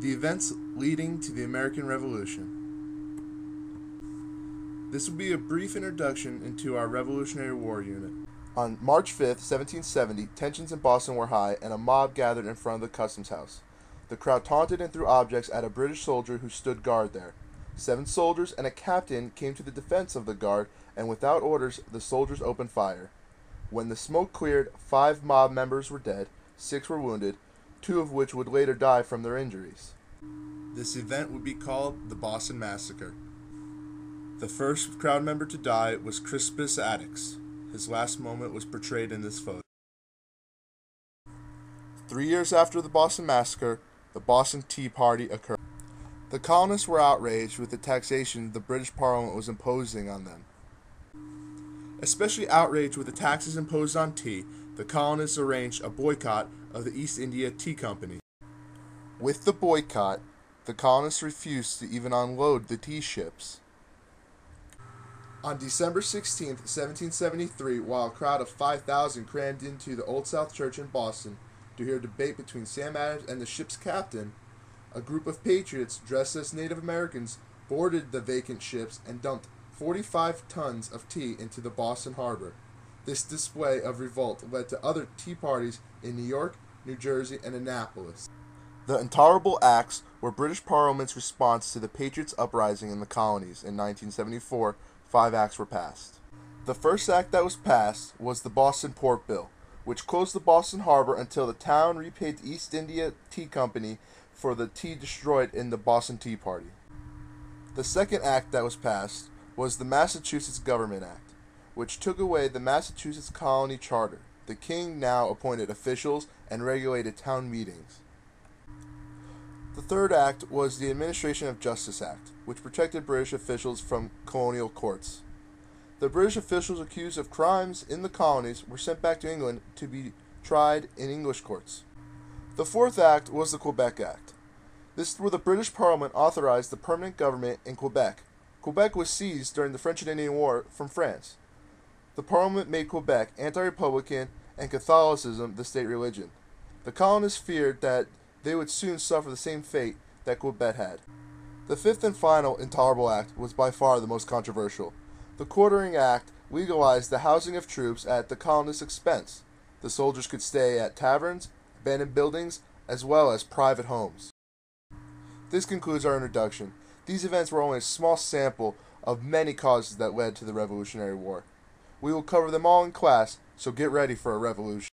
The events leading to the American Revolution. This will be a brief introduction into our Revolutionary War unit. On March 5th, 1770, tensions in Boston were high and a mob gathered in front of the customs house. The crowd taunted and threw objects at a British soldier who stood guard there. 7 soldiers and a captain came to the defense of the guard, and without orders, the soldiers opened fire. When the smoke cleared, 5 mob members were dead, 6 were wounded, 2 of which would later die from their injuries. This event would be called the Boston Massacre. The first crowd member to die was Crispus Attucks. His last moment was portrayed in this photo. 3 years after the Boston Massacre, the Boston Tea Party occurred. The colonists were outraged with the taxation the British Parliament was imposing on them. Especially outraged with the taxes imposed on tea, the colonists arranged a boycott of the East India Tea Company. With the boycott, the colonists refused to even unload the tea ships. On December 16, 1773, while a crowd of 5,000 crammed into the Old South Church in Boston to hear a debate between Sam Adams and the ship's captain, a group of patriots dressed as Native Americans boarded the vacant ships and dumped 45 tons of tea into the Boston harbor. This display of revolt led to other tea parties in New York, New Jersey, and Annapolis. The Intolerable Acts were British Parliament's response to the Patriots' uprising in the colonies. In 1974, 5 acts were passed. The first act that was passed was the Boston Port Bill, which closed the Boston harbor until the town repaid the East India Tea Company for the tea destroyed in the Boston Tea Party. The second act that was passed was the Massachusetts Government Act, which took away the Massachusetts Colony Charter. The king now appointed officials and regulated town meetings. The third act was the Administration of Justice Act, which protected British officials from colonial courts. The British officials accused of crimes in the colonies were sent back to England to be tried in English courts. The fourth act was the Quebec Act. This is where the British Parliament authorized the permanent government in Quebec. Quebec was seized during the French and Indian War from France. The Parliament made Quebec anti-republican and Catholicism the state religion. The colonists feared that they would soon suffer the same fate that Quebec had. The fifth and final Intolerable Act was by far the most controversial. The Quartering Act legalized the housing of troops at the colonists' expense. The soldiers could stay at taverns, abandoned buildings, as well as private homes. This concludes our introduction. These events were only a small sample of many causes that led to the Revolutionary War. We will cover them all in class, so get ready for a revolution.